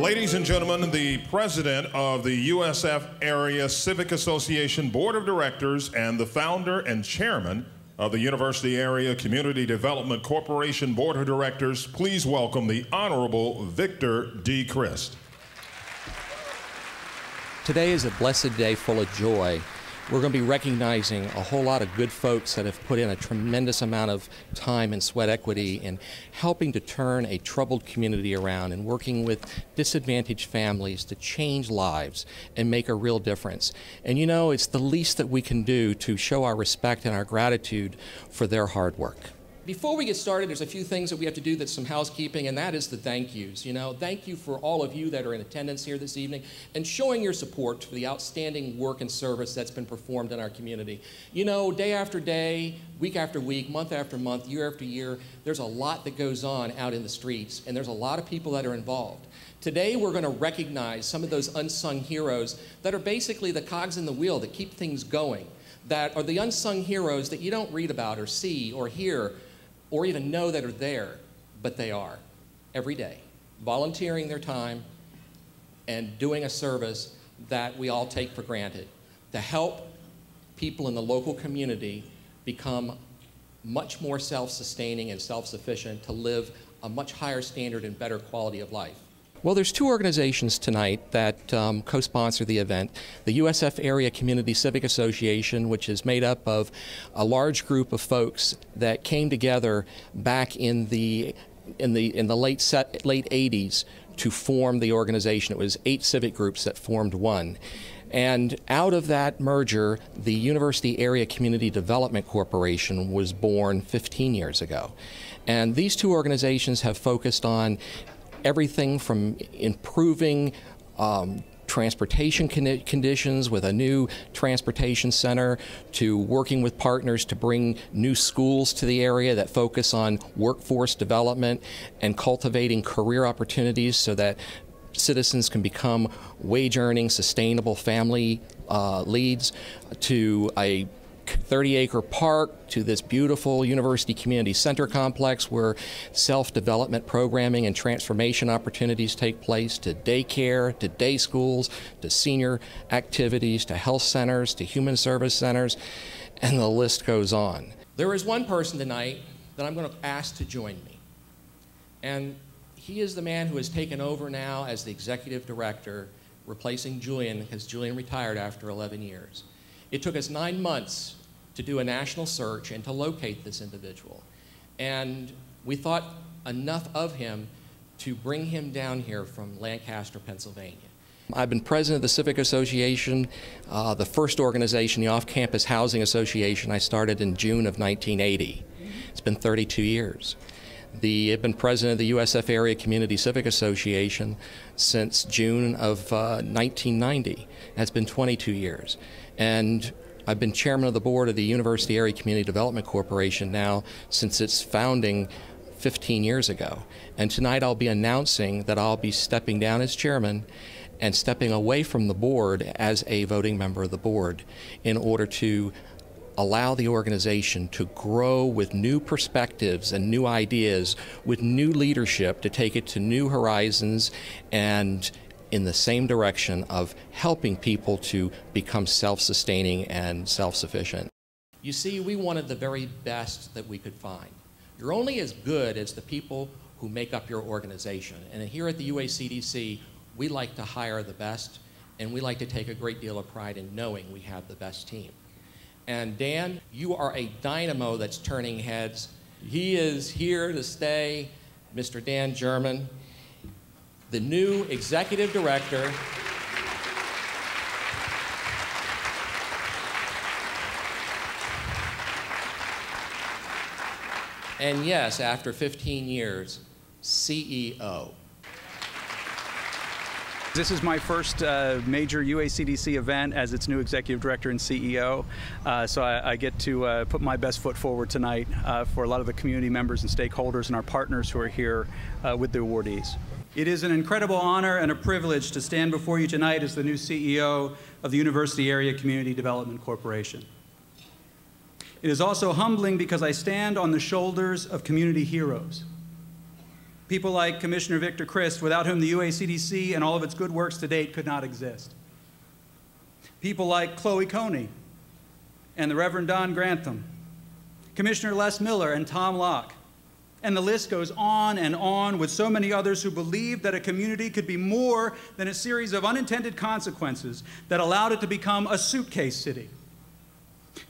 Ladies and gentlemen, the president of the USF Area Civic Association Board of Directors and the founder and chairman of the University Area Community Development Corporation Board of Directors, please welcome the Honorable Victor D. Christ. Today is a blessed day full of joy. We're going to be recognizing a whole lot of good folks that have put in a tremendous amount of time and sweat equity in helping to turn a troubled community around and working with disadvantaged families to change lives and make a real difference. And you know, it's the least that we can do to show our respect and our gratitude for their hard work. Before we get started, there's a few things that we have to do that's some housekeeping, and that is the thank yous. You know, thank you for all of you that are in attendance here this evening and showing your support for the outstanding work and service that's been performed in our community. You know, day after day, week after week, month after month, year after year, there's a lot that goes on out in the streets, and there's a lot of people that are involved. Today, we're going to recognize some of those unsung heroes that are basically the cogs in the wheel that keep things going, that are the unsung heroes that you don't read about or see or hear or even know that are there, but they are, every day, volunteering their time and doing a service that we all take for granted to help people in the local community become much more self-sustaining and self-sufficient to live a much higher standard and better quality of life. Well, there's two organizations tonight that co-sponsor the event. The USF Area Community Civic Association, which is made up of a large group of folks that came together back in the late 80s to form the organization. It was 8 civic groups that formed one. And out of that merger, the University Area Community Development Corporation was born 15 years ago. And these two organizations have focused on everything from improving transportation conditions with a new transportation center to working with partners to bring new schools to the area that focus on workforce development and cultivating career opportunities so that citizens can become wage-earning, sustainable family leads, to a 30-acre park, to this beautiful University Community Center complex where self-development programming and transformation opportunities take place, to daycare, to day schools, to senior activities, to health centers, to human service centers, and the list goes on. There is one person tonight that I'm going to ask to join me, and he is the man who has taken over now as the executive director, replacing Julian, because Julian retired after 11 years. It took us 9 months to do a national search and to locate this individual. And we thought enough of him to bring him down here from Lancaster, Pennsylvania. I've been president of the Civic Association, the first organization, the Off-Campus Housing Association, I started in June of 1980. It's been 32 years. I've been president of the USF Area Community Civic Association since June of 1990. That's been 22 years. And I've been chairman of the board of the University Area Community Development Corporation now since its founding 15 years ago. And tonight I'll be announcing that I'll be stepping down as chairman and stepping away from the board as a voting member of the board in order to allow the organization to grow with new perspectives and new ideas, with new leadership to take it to new horizons and in the same direction of helping people to become self-sustaining and self-sufficient. You see, we wanted the very best that we could find. You're only as good as the people who make up your organization. And here at the UACDC, we like to hire the best, and we like to take a great deal of pride in knowing we have the best team. And Dan, you are a dynamo that's turning heads. He is here to stay, Mr. Dan German, the new executive director. And yes, after 15 years, CEO. This is my first major UACDC event as its new executive director and CEO, so I get to put my best foot forward tonight for a lot of the community members and stakeholders and our partners who are here with the awardees. It is an incredible honor and a privilege to stand before you tonight as the new CEO of the University Area Community Development Corporation. It is also humbling because I stand on the shoulders of community heroes, People like Commissioner Victor Christ, without whom the UACDC and all of its good works to date could not exist. People like Chloe Coney and the Reverend Don Grantham, Commissioner Les Miller and Tom Locke, and the list goes on with so many others who believed that a community could be more than a series of unintended consequences that allowed it to become a suitcase city.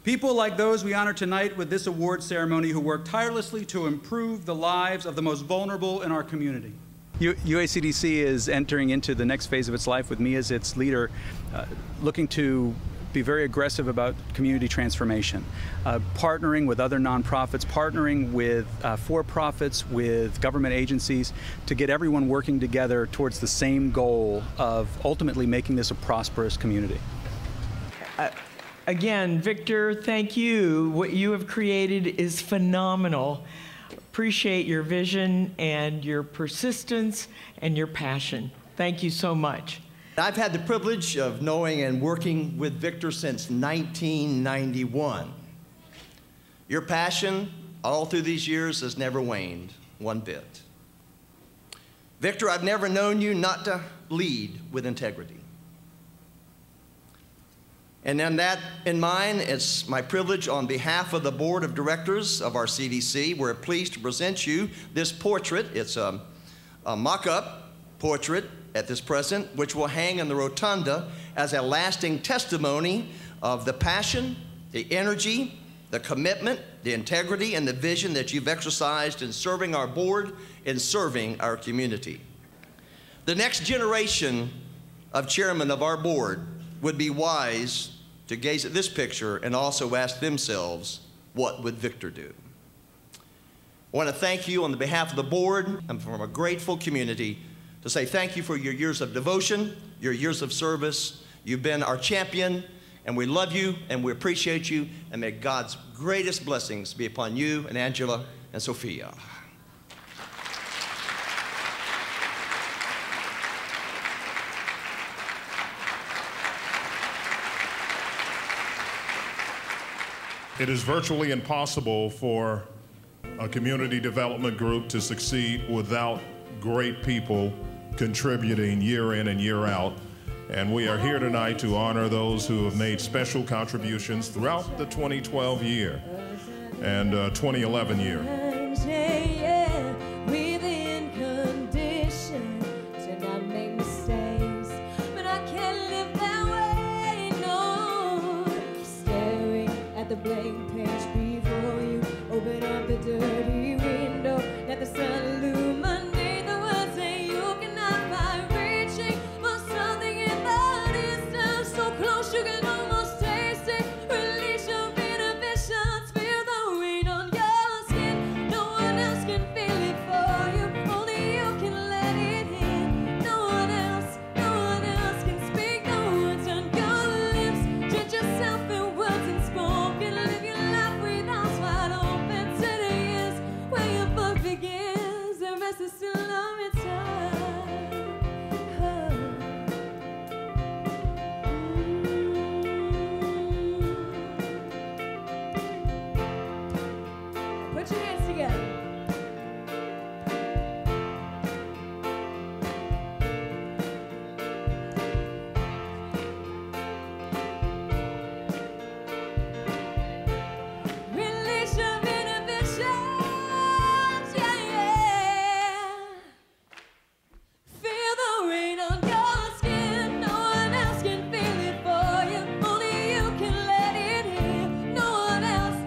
People like those we honor tonight with this award ceremony who work tirelessly to improve the lives of the most vulnerable in our community. UACDC is entering into the next phase of its life with me as its leader, looking to be very aggressive about community transformation, partnering with other nonprofits, partnering with for-profits, with government agencies to get everyone working together towards the same goal of ultimately making this a prosperous community. Again, Victor, thank you. What you have created is phenomenal. Appreciate your vision and your persistence and your passion. Thank you so much. I've had the privilege of knowing and working with Victor since 1991. Your passion all through these years has never waned one bit. Victor, I've never known you not to lead with integrity. And then that in mind, it's my privilege on behalf of the board of directors of our CDC, we're pleased to present you this portrait. It's a mock-up portrait at this present, which will hang in the rotunda as a lasting testimony of the passion, the energy, the commitment, the integrity, and the vision that you've exercised in serving our board, in serving our community. The next generation of chairmen of our board would be wise to gaze at this picture and also ask themselves, what would Victor do? I want to thank you on the behalf of the board and from a grateful community to say thank you for your years of devotion, your years of service. You've been our champion, and we love you and we appreciate you, and may God's greatest blessings be upon you and Angela and Sophia. It is virtually impossible for a community development group to succeed without great people contributing year in and year out. And we are here tonight to honor those who have made special contributions throughout the 2012 year and 2011 year. The blank page before you, open up the dirty window, let the sun illuminate the words that you cannot find, reaching for something in the distance, so close you can almost taste it. Release your inhibitions, feel the rain on your skin. No one else can feel it for you, only you can let it in. No one else can speak the words on your lips. Judge yourself in words and spoken. Live your life with arms wide open. Today is where your book begins. The rest is still on its time. Put your hands together. Release your inhibitions, yeah. Feel the rain on your skin. No one else can feel it for you, only you can let it in. No one else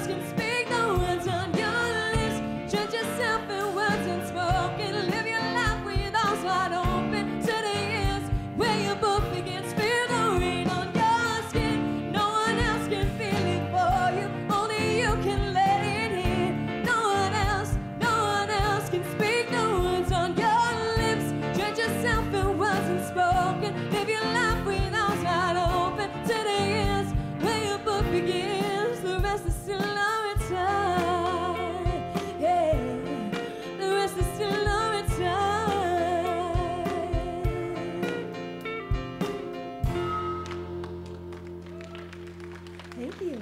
can speak the words on your lips. Judge yourself in words unspoken. Live your life with arms wide open. Today is where your book begins. Feel the rain on your skin. No one else can feel it for you, only you can let it in. No one else can speak the words on your lips. Judge yourself in words unspoken. Live your life with arms wide open. Today is where your book begins. The rest is still on its time. Yeah, the rest is still on its time. Thank you.